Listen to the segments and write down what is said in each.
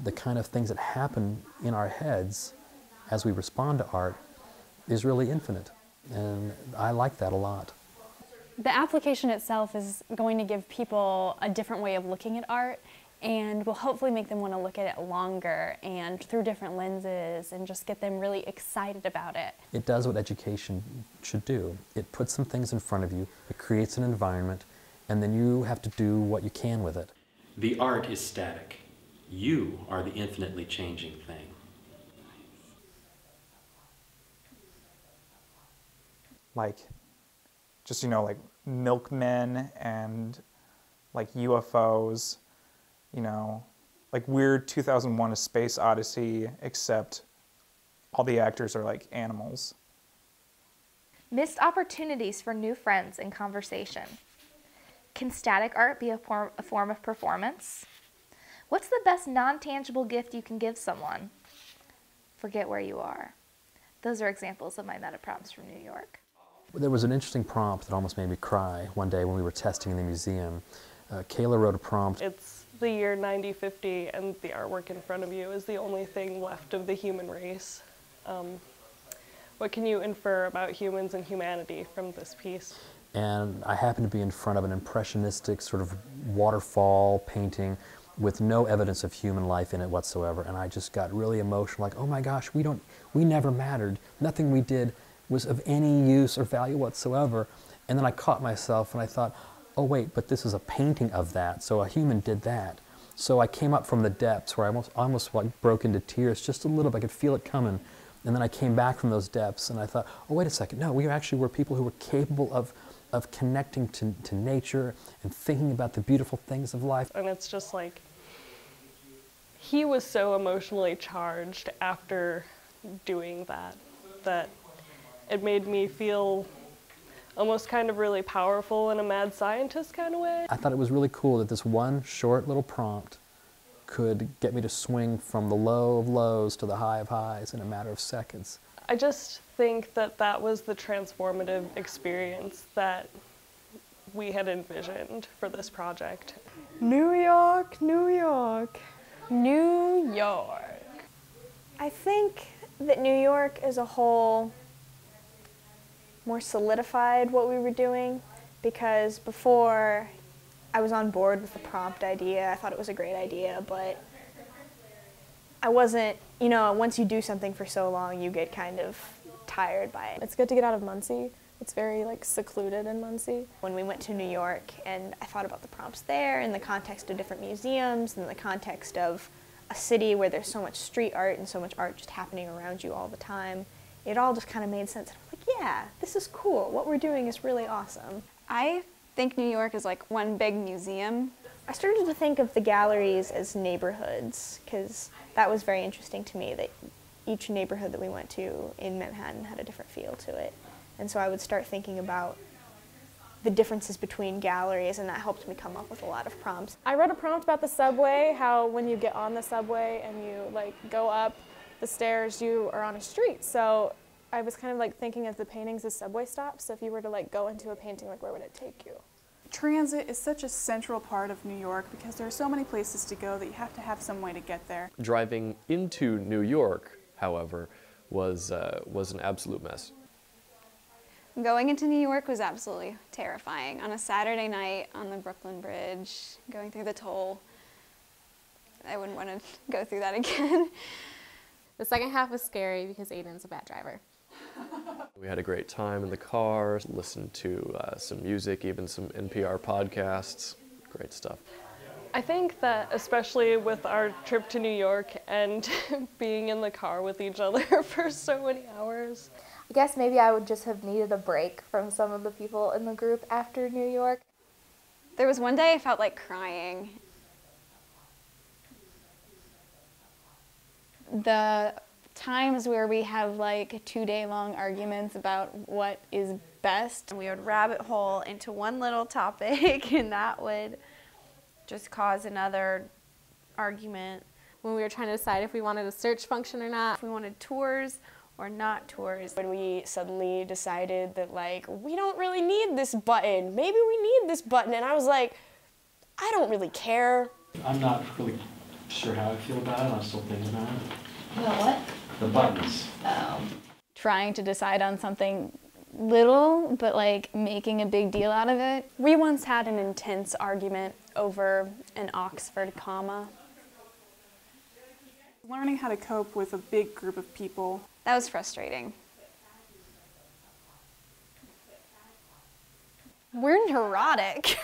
the kind of things that happen in our heads as we respond to art is really infinite. And I like that a lot. The application itself is going to give people a different way of looking at art, and will hopefully make them want to look at it longer and through different lenses and just get them really excited about it. It does what education should do. It puts some things in front of you, it creates an environment, and then you have to do what you can with it. The art is static. You are the infinitely changing thing. Like, just, you know, like milkmen and like UFOs, you know, like weird 2001: A Space Odyssey, except all the actors are like animals. Missed opportunities for new friends and conversation. Can static art be a form of performance? What's the best non-tangible gift you can give someone? Forget where you are. Those are examples of my meta prompts from New York. There was an interesting prompt that almost made me cry one day when we were testing in the museum. Kayla wrote a prompt. It's the year 9050 and the artwork in front of you is the only thing left of the human race. What can you infer about humans and humanity from this piece? And I happened to be in front of an impressionistic sort of waterfall painting with no evidence of human life in it whatsoever. And I just got really emotional, like, oh my gosh, we never mattered. Nothing we did was of any use or value whatsoever. And then I caught myself and I thought, oh wait, but this is a painting of that, so a human did that. So I came up from the depths where I almost like broke into tears just a little bit. I could feel it coming. And then I came back from those depths and I thought, oh wait a second, no, we actually were people who were capable of connecting to nature and thinking about the beautiful things of life. And it's just like, he was so emotionally charged after doing that, that it made me feel almost kind of really powerful in a mad scientist kind of way. I thought it was really cool that this one short little prompt could get me to swing from the low of lows to the high of highs in a matter of seconds. I just think that that was the transformative experience that we had envisioned for this project. New York, New York, New York. I think that New York as a whole more solidified what we were doing, because before I was on board with the prompt idea. I thought it was a great idea, but I wasn't, you know, once you do something for so long, you get kind of tired by it. It's good to get out of Muncie. It's very like secluded in Muncie. When we went to New York and I thought about the prompts there in the context of different museums and in the context of a city where there's so much street art and so much art just happening around you all the time, it all just kind of made sense. I'm like, yeah, this is cool. What we're doing is really awesome. I think New York is like one big museum. I started to think of the galleries as neighborhoods, because that was very interesting to me, that each neighborhood that we went to in Manhattan had a different feel to it. And so I would start thinking about the differences between galleries, and that helped me come up with a lot of prompts. I wrote a prompt about the subway, how when you get on the subway and you like go up the stairs, you are on a street. So I was kind of like thinking of the paintings as subway stops. So if you were to like go into a painting, like where would it take you? Transit is such a central part of New York because there are so many places to go that you have to have some way to get there. Driving into New York, however, was an absolute mess. Going into New York was absolutely terrifying. On a Saturday night on the Brooklyn Bridge, going through the toll, I wouldn't want to go through that again. The second half was scary because Aiden's a bad driver. We had a great time in the car, listened to some music, even some NPR podcasts, great stuff. I think that especially with our trip to New York and being in the car with each other for so many hours, I guess maybe I would just have needed a break from some of the people in the group after New York. There was one day I felt like crying. The times where we have like 2-day-long arguments about what is best. We would rabbit hole into one little topic and that would just cause another argument. When we were trying to decide if we wanted a search function or not, if we wanted tours or not tours. When we suddenly decided that like, we don't really need this button, maybe we need this button, and I was like, I don't really care. I'm not really Sure how I feel about it. I'm still thinking about it. About what? The buttons. Oh. Trying to decide on something little, but like making a big deal out of it. We once had an intense argument over an Oxford comma. Learning how to cope with a big group of people. That was frustrating. We're neurotic.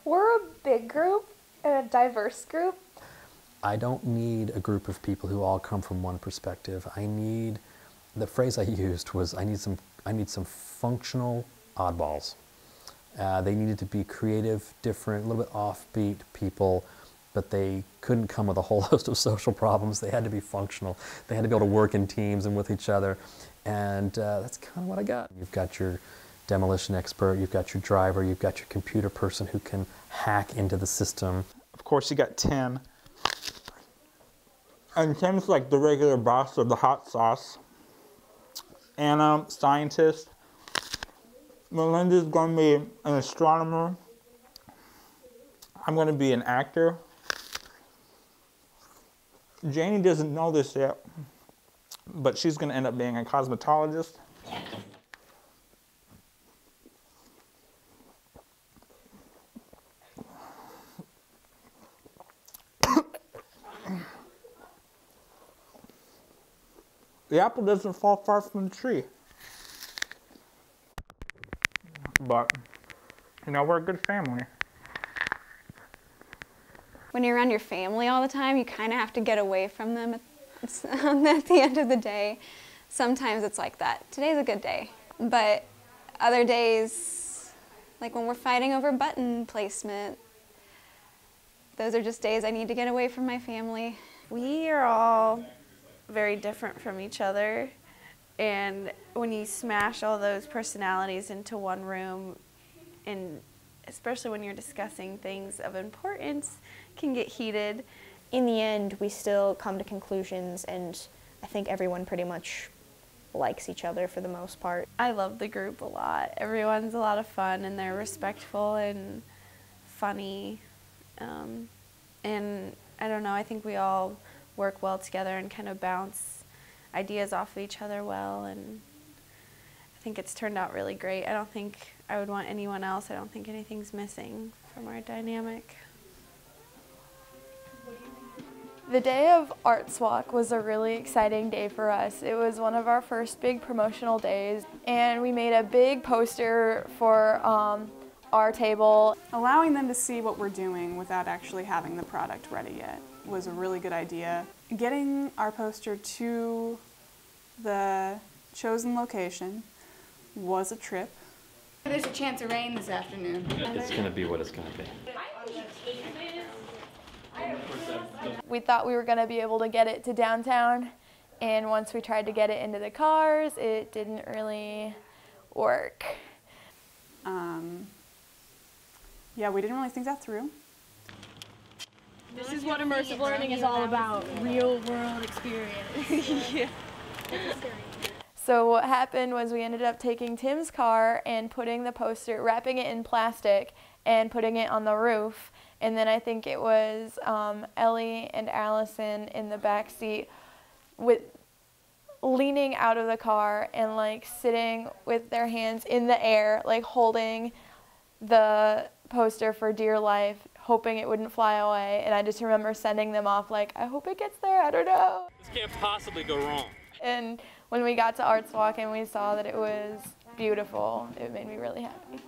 We're a big group, a diverse group. I don't need a group of people who all come from one perspective. The phrase I used was I need some functional oddballs. They needed to be creative, different, a little bit offbeat people, but they couldn't come with a whole host of social problems. They had to be functional. They had to be able to work in teams and with each other. And that's kind of what I got. You've got your demolition expert, you've got your driver, you've got your computer person who can hack into the system. Of course, you got Tim. And Tim's like the regular boss of the hot sauce. Anna, scientist. Melinda's going to be an astronomer. I'm going to be an actor. Janie doesn't know this yet, but she's going to end up being a cosmetologist. The apple doesn't fall far from the tree. But, you know, we're a good family. When you're around your family all the time, you kind of have to get away from them at the end of the day. Sometimes it's like that. Today's a good day. But other days, like when we're fighting over button placement, those are just days I need to get away from my family. We are all very different from each other, and when you smash all those personalities into one room, and especially when you're discussing things of importance, can get heated. In the end, we still come to conclusions, and I think everyone pretty much likes each other for the most part. I love the group a lot. Everyone's a lot of fun, and they're respectful and funny, and I don't know, I think we all work well together and kind of bounce ideas off of each other well, and I think it's turned out really great. I don't think I would want anyone else. I don't think anything's missing from our dynamic. The day of Arts Walk was a really exciting day for us. It was one of our first big promotional days, and we made a big poster for our table. Allowing them to see what we're doing without actually having the product ready yet was a really good idea. Getting our poster to the chosen location was a trip. There's a chance of rain this afternoon. It's going to be what it's going to be. We thought we were going to be able to get it to downtown, and once we tried to get it into the cars, it didn't really work. Yeah, we didn't really think that through. This is what immersive learning is all about, real world experience. Yeah. So what happened was we ended up taking Tim's car and putting the poster, wrapping it in plastic and putting it on the roof. And then I think it was Ellie and Allison in the back seat leaning out of the car and like sitting with their hands in the air, like holding the poster for dear life, hoping it wouldn't fly away. And I just remember sending them off like, I hope it gets there, I don't know. This can't possibly go wrong. And when we got to Arts Walk and we saw that it was beautiful, it made me really happy.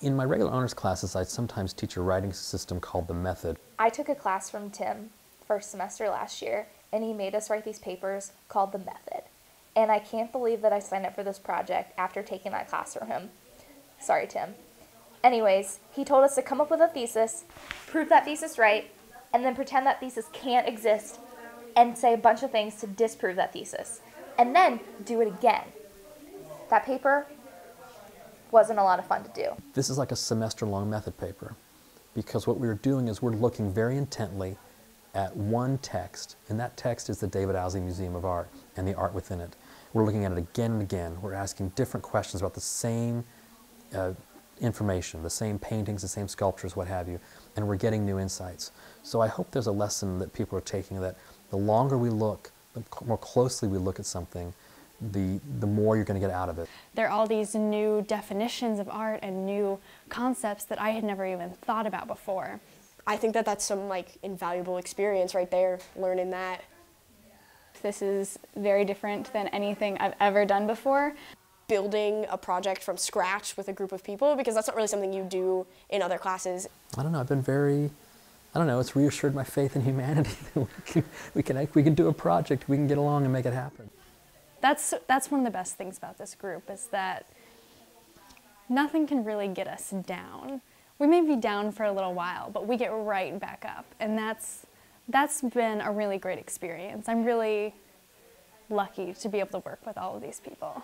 In my regular honors classes, I'd sometimes teach a writing system called the method. I took a class from Tim first semester last year, and he made us write these papers called the method. And I can't believe that I signed up for this project after taking that class from him. Sorry, Tim. Anyways, he told us to come up with a thesis, prove that thesis right, and then pretend that thesis can't exist and say a bunch of things to disprove that thesis. And then do it again. That paper wasn't a lot of fun to do. This is like a semester-long method paper, because what we're doing is we're looking very intently at one text, and that text is the David Owsley Museum of Art and the art within it. We're looking at it again and again. We're asking different questions about the same information, the same paintings, the same sculptures, what have you, and we're getting new insights. So I hope there's a lesson that people are taking, that the longer we look, the more closely we look at something, the more you're going to get out of it. There are all these new definitions of art and new concepts that I had never even thought about before. I think that that's some like invaluable experience right there, learning that. This is very different than anything I've ever done before. Building a project from scratch with a group of people, because that's not really something you do in other classes. I don't know, I've been very, I don't know, it's reassured my faith in humanity that we can do a project, we can get along and make it happen. That's one of the best things about this group, is that nothing can really get us down. We may be down for a little while, but we get right back up, and that's been a really great experience. I'm really lucky to be able to work with all of these people.